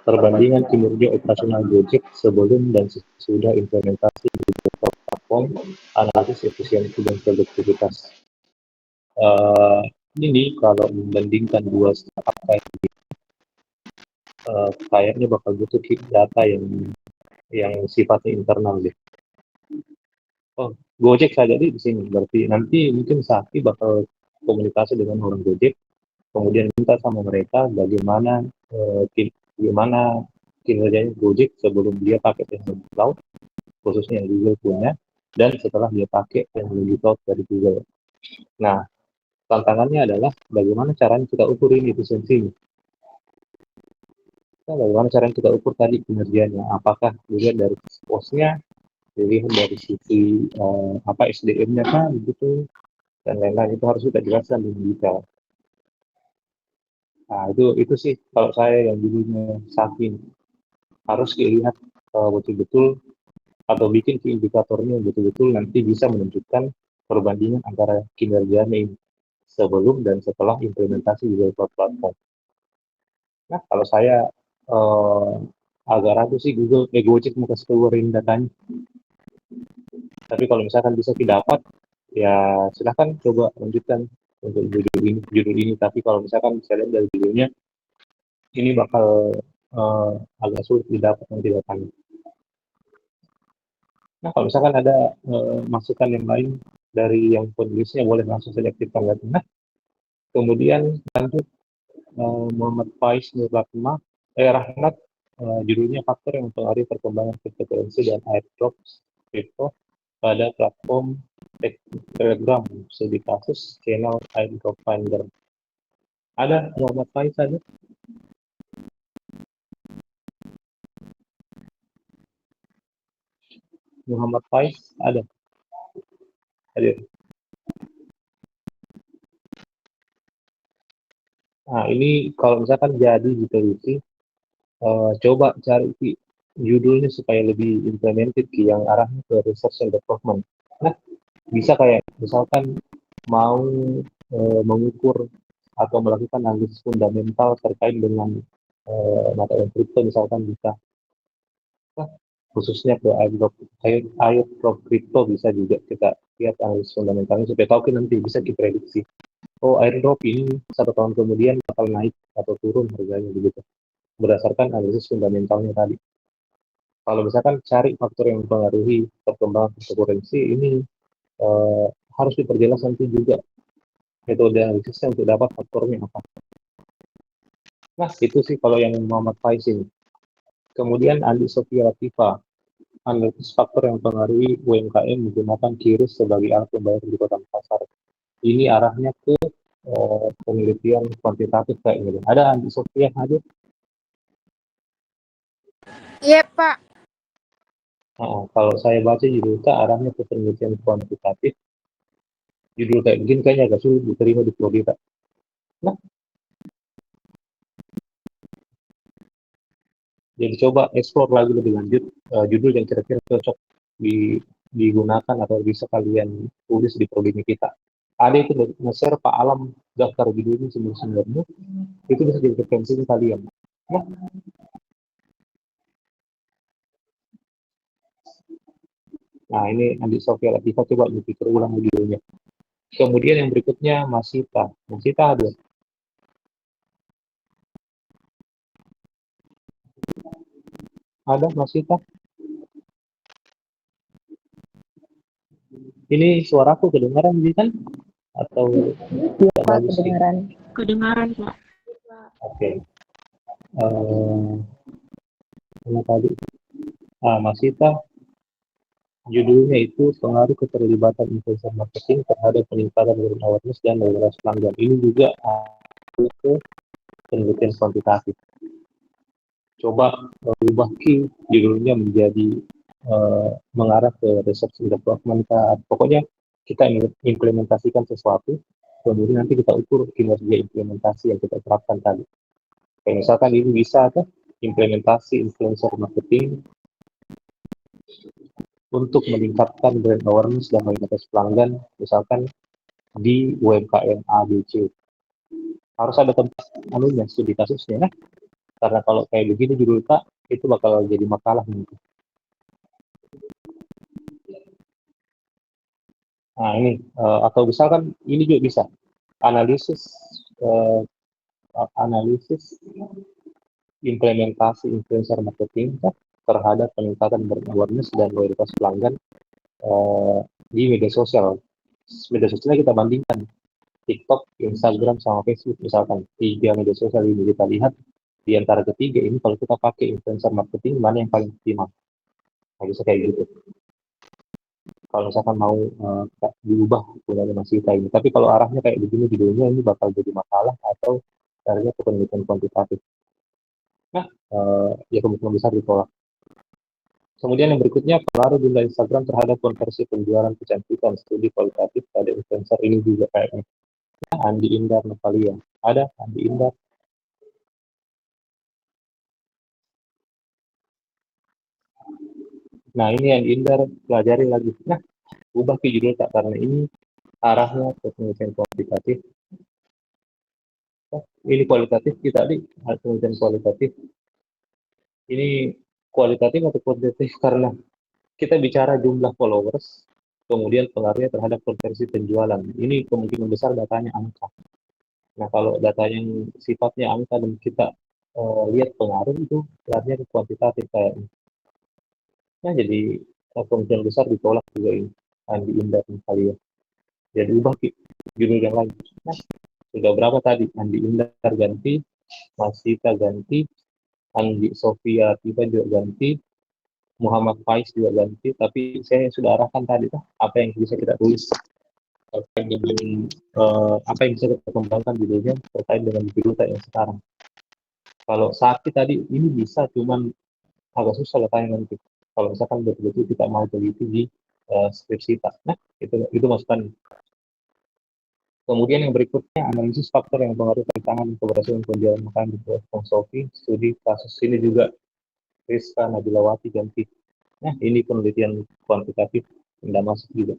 Perbandingan kinerja operasional Gojek sebelum dan sesudah implementasi digital platform, analisis efisiensi dan produktivitas. Ini kalau membandingkan dua startup kayak kayaknya bakal butuh data yang sifatnya internal deh. Oh, Gojek saja di sini. Berarti nanti mungkin Sakti bakal komunikasi dengan orang Gojek, kemudian minta sama mereka bagaimana kinerjanya Gojek sebelum dia pakai teknologi cloud, khususnya yang Google punya, dan setelah dia pakai teknologi cloud dari Google. Nah, tantangannya adalah bagaimana caranya kita ukur ini efisiensinya. Nah, bagaimana caranya kita ukur tadi kinerjanya? Apakah dilihat dari cost-nya, dilihat dari sisi SDM-nya kan, gitu, dan lain-lain. Itu harus kita jelaskan dengan detail. Nah, itu sih kalau saya yang dulunya Sakin harus dilihat betul-betul atau bikin indikatornya betul-betul nanti bisa menunjukkan perbandingan antara kinerjanya ini sebelum dan setelah implementasi di platform. Nah, kalau saya agak ragu sih Gojek mau kasih keluarin datanya. Tapi kalau misalkan bisa didapat, ya silahkan coba lanjutkan untuk judul ini. Tapi kalau misalkan bisa lihat dari judulnya, ini bakal agak sulit didapat nanti datanya. Nah, kalau misalkan ada masukan yang lain dari yang penulisnya, boleh langsung saja aktifkan di tengah. Kemudian lanjut Muhammad Faiz Nur Rahmat, judulnya faktor yang mempengaruhi perkembangan cryptocurrency dan airdrop crypto pada platform Telegram, studi kasus channel airdrop finder. Ada Muhammad Faiz ada? Muhammad Faiz ada? Hadir. Nah, ini kalau misalkan jadi diteliti, coba cari judulnya supaya lebih implemented yang arahnya ke research and development. Nah, bisa kayak misalkan mau mengukur atau melakukan analisis fundamental terkait dengan mata uang kripto, misalkan bisa. Nah, khususnya ke airdrop kripto bisa juga kita lihat analisis fundamentalnya supaya tahu nanti bisa diprediksi. Oh, airdrop ini 1 tahun kemudian bakal naik atau turun harganya begitu, berdasarkan analisis fundamentalnya tadi. Kalau misalkan cari faktor yang mempengaruhi perkembangan cryptocurrency, ini harus diperjelas nanti juga metode analisisnya untuk dapat faktornya apa. Nah, itu sih kalau yang Muhammad Faiz ini. Kemudian Andi Sofia Latifa, analisis faktor yang mempengaruhi UMKM menggunakan QRIS sebagai alat pembayar di kota Makassar. Ini arahnya ke penelitian kuantitatif kayak gitu. Ada Andi Sofia hadir? Iya, Pak. Kalau saya baca judulnya arahnya ke penelitian kuantitatif. Judul kayak begini kayaknya agak sulit diterima di prodi, Pak. Nah, jadi coba explore lagi lebih lanjut judul yang kira-kira cocok digunakan atau bisa kalian tulis di prodi kita. Ada itu nge-share Pak Alam daftar judulnya sebenarnya itu bisa jadi referensi kalian. Nah, ini Andi Sofia Latifah, coba dipikir ulang judulnya. Kemudian yang berikutnya Masita ada? Ada Masita? Ini suaraku kedengaran kan? Atau tidak bagus? Kedengaran, Pak. Oke. Mana tadi? Masita, judulnya itu pengaruh keterlibatan influencer marketing terhadap peningkatan brand awareness dan loyalitas pelanggan. Ini juga ke penelitian kuantitatif. Coba ubah judulnya menjadi mengarah ke research and development. Pokoknya kita implementasikan sesuatu, kemudian nanti kita ukur kinerja implementasi yang kita terapkan tadi. Kayak misalkan ini bisa implementasi influencer marketing untuk meningkatkan brand awareness dan loyalitas pelanggan, misalkan di UMKM ABC. Harus ada tempat studi kasusnya. Karena kalau kayak begini judul Kak, itu bakal jadi makalah gitu. Nah ini, atau misalkan ini juga bisa, analisis eh, analisis implementasi influencer marketing terhadap peningkatan brand awareness dan loyalitas pelanggan di media sosial. Media sosialnya kita bandingkan TikTok, Instagram, sama Facebook misalkan. 3 media sosial ini kita lihat di antara ketiga ini kalau kita pakai influencer marketing mana yang paling optimal. Nah, bisa kayak gitu. Kalau misalkan mau diubah punya animasi kita ini. Tapi kalau arahnya kayak begini judulnya ini bakal jadi masalah atau caranya penelitian kuantitatif. Nah, ya kemungkinan besar ditolak. Kemudian yang berikutnya, pengaruh jumlah Instagram terhadap konversi penjualan kecantikan. Studi kualitatif pada influencer ini juga kayaknya. Nah, Andi Indar Novalia. Ada Andi Indar. Nah, ini Andi Indar pelajari lagi. Nah, ubah ke judul tak karena ini arahnya ke penelitian kuantitatif. Nah, ini kualitatif kita tadi, penelitian kualitatif. Ini kualitatif atau kuantitatif karena kita bicara jumlah followers, kemudian pengaruhnya terhadap konversi penjualan. Ini kemungkinan besar datanya angka. Nah, kalau data yang sifatnya angka dan kita lihat pengaruh itu artinya kuantitatif kayaknya. Nah, jadi kemungkinan besar ditolak juga ini Andi Indar kali ya. Jadi ubah judul yang lain. Nah, sudah berapa tadi? Andi Indar ganti, Masita ganti, Andi Sofia kita juga ganti, Muhammad Faiz juga ganti. Tapi saya sudah arahkan tadi apa yang bisa kita tulis terkait dengan apa yang bisa kita kembangkan judulnya terkait dengan judul yang sekarang. Kalau sakit tadi ini bisa, cuman agak susah letaknya nanti. Kalau misalkan betul-betul kita mau teliti di skripsi kita. Nah, itu masukan. Kemudian yang berikutnya, analisis faktor yang mempengaruhi tantangan dan keberhasilan penjualan makanan di Bang Sofi. Studi kasus ini juga Rizka Nabilawati ganti. Nah, ini penelitian kuantitatif tidak masuk juga.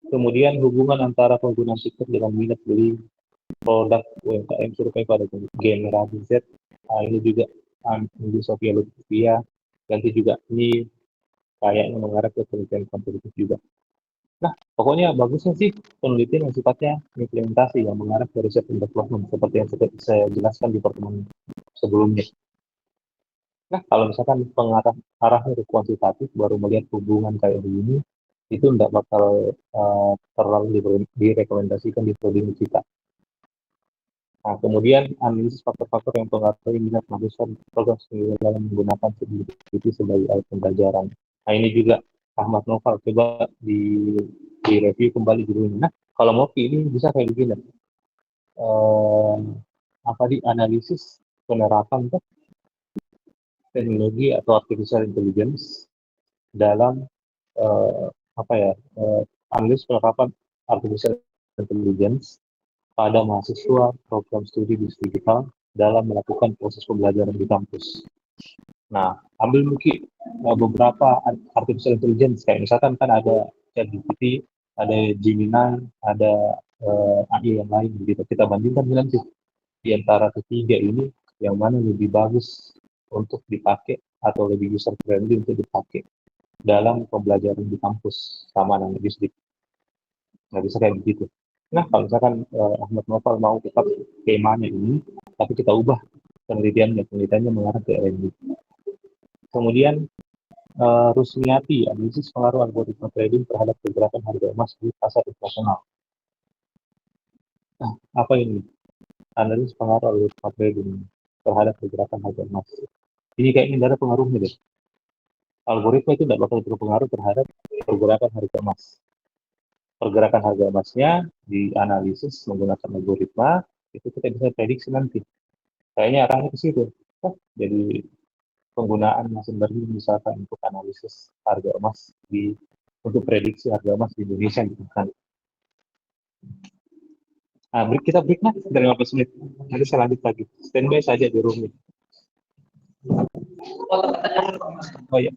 Kemudian hubungan antara penggunaan TikTok dengan minat beli produk UMKM survei pada generasi Z. Nah, ini juga Andi Sofia Lutfia ganti juga. Ini kayaknya mengarah ke penelitian kuantitatif juga. Nah, pokoknya bagusnya sih penelitian yang sifatnya implementasi yang mengarah ke riset and development seperti yang saya jelaskan di pertemuan sebelumnya. Nah, kalau misalkan arahnya ke kuantitatif baru melihat hubungan kayak begini, itu tidak bakal terlalu direkomendasikan di prodi kita. Nah, kemudian analisis faktor-faktor yang mempengaruhi minat mahasiswa program dalam menggunakan ChatGPT sebagai alat pembelajaran. Nah, ini juga Ahmad Noval, coba di review kembali judulnya. Nah, kalau mau ini bisa kayak begini. Apa di analisis penerapan teknologi atau artificial intelligence dalam analisis penerapan artificial intelligence pada mahasiswa program studi bisnis digital dalam melakukan proses pembelajaran di kampus. Nah, ambil mungkin beberapa artificial intelligence, kayak misalkan kan ada ChatGPT, ada Gemini, ada AI yang lain gitu. Kita bandingkan nanti di antara ketiga ini yang mana lebih bagus untuk dipakai atau lebih user friendly untuk dipakai dalam pembelajaran di kampus sama dengan bisnis. Nggak bisa kayak begitu. Nah, kalau misalkan Ahmad Noval mau tetap temanya ini, tapi kita ubah penelitiannya mengarah ke R&D. Kemudian Rusmiati, analisis pengaruh algoritma trading terhadap pergerakan harga emas di pasar internasional. Nah, apa ini? Analisis pengaruh algoritma trading terhadap pergerakan harga emas. Ini kayaknya tidak ada pengaruhnya deh. Algoritma itu tidak bakal berpengaruh terhadap pergerakan harga emas. Pergerakan harga emasnya dianalisis menggunakan algoritma, itu kita bisa prediksi nanti. Kayaknya arahnya ke situ. Jadi penggunaan mesin learning misalkan untuk analisis harga emas untuk prediksi harga emas di Indonesia gitu kan. Nah, kita break dari 15 menit. Nanti saya lanjut lagi. Standby saja di room. Oh iya.